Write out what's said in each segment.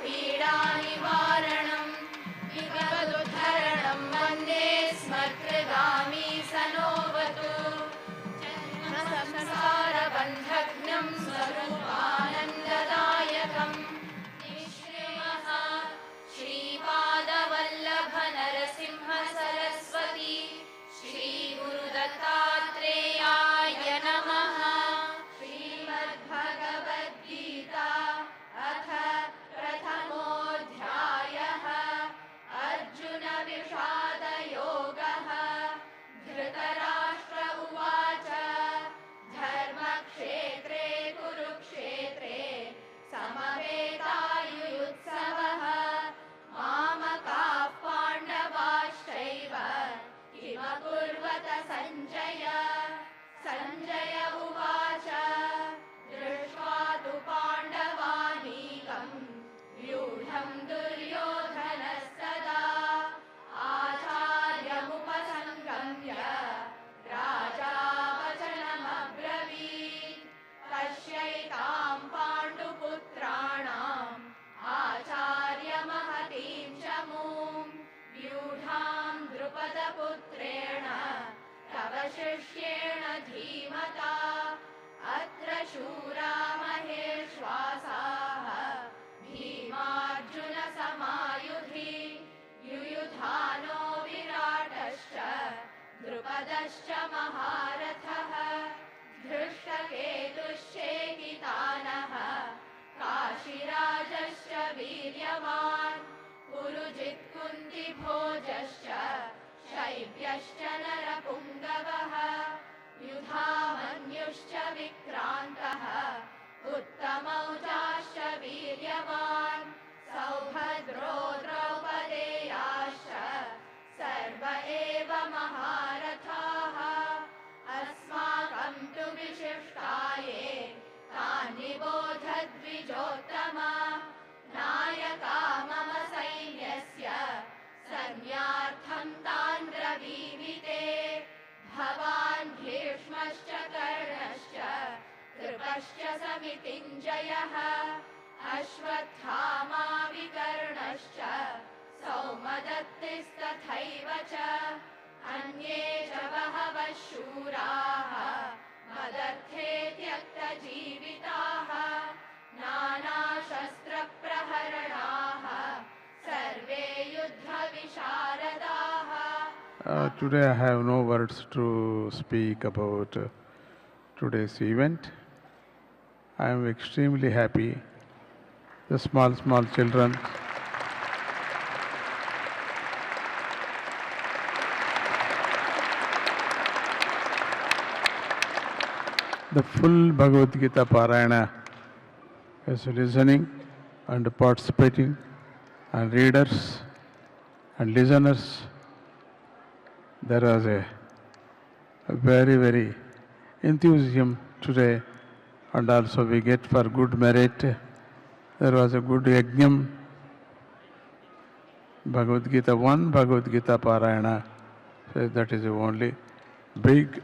पीडानिवारणम् विगतोद्धरणं वन्दे स्मत्कृगामी सनोवतु संसारबन्धघ्नं स्वरूपानन्ददायकम् निःश्रेयः श्रीपादवल्लभ नरसिंह सरस्वती श्रीगुरुदत्तात्रेयाय नमः। श्रीमद्भगवद्गीता अथ प्रथमोऽध्यायः अर्जुन विषादयोगः। धृतराष्ट्र उवाच धर्मक्षेत्रे कुरुक्षेत्रे समवेतायुयुत्सवः मामकाः पाण्डवाश्चैव किमकुर्वत सञ्जय। सञ्जय उवाच दृष्ट्वा तु पाण्डवानीकम् व्यूढम् दुर्योधनस्तदा आचार्यमुपसङ्गम्य राजा वचनमब्रवीत् पश्यैताम् पाण्डुपुत्राणाम् आचार्यमहतीं चमूम् व्यूढाम् द्रुपदपुत्रेण तव शिष्येण धीमता अत्र शूरा महेश्वासाः भीमार्जुनसमायुधि युयुधानो विराटश्च द्रुपदश्च महारथः धृष्टकेतुश्चेकितानः काशीराजश्च वीर्यवान् पुरुजित्कुन्तिभोजश्च शैब्यश्च नरपुङ्गवः युधामन्युश्च विक्रान्तः उत्तमौजाश्च वीर्यवान् सौभद्रो द्रौपदेयाश्च सर्व एव महारथाः अस्माकं तु विशिष्टाये तान् निबोध द्विजोत्तम नायका मम सैन्यस्य संज्ञार्थं तान् ब्रवीमि भवान् भीष्मश्च कर्णश्च कृपश्च समितिञ्जयः अश्वत्थामा विकर्णश्च सौमदत्तिस्तथैव च अन्ये च बहवः शूराः मदर्थे त्यक्तजीविताः नानाशस्त्रप्रहरणाः सर्वे युद्धविशारदाः। Today I have no words to speak about today's event. I am extremely happy. The small children, the full Bhagavad Gita Parayana is listening and participating, and readers and listeners. There was a very enthusiasm today, and also we get for good merit. There was a good yajnam, Bhagavad Gita 1, Bhagavad Gita Parayana. So that is the only big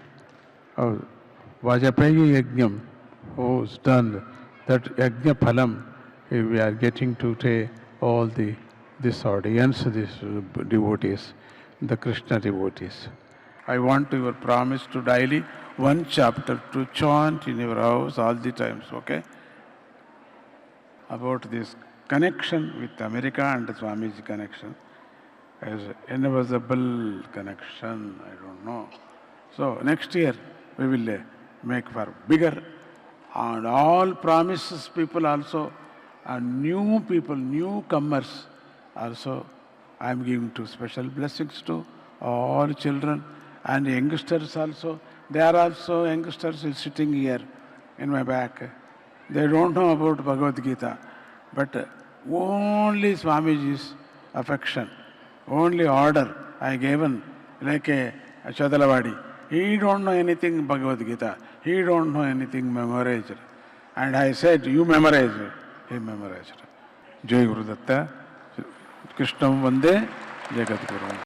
Vajapayee yajnam who's done that yajna phalam. We are getting today all this audience, these devotees, the Krishna devotees. I want your promise to daily one chapter to chant in your house all the times, okay? About this connection with America and Swamiji connection as invisible connection, I don't know. So next year we will make for bigger, and all promises people also, and new people, newcomers also, I am giving to special blessings to all children and youngsters also. They are also youngsters sitting here in my back. They don't know about Bhagavad Gita, but only Swamiji's affection, only order I given, like a Chadalavadi. He don't know anything Bhagavad Gita. He don't know anything memorized. And I said, you memorize it. He memorized. Jai Guru Datta. Krishnam Vande Jagadguru.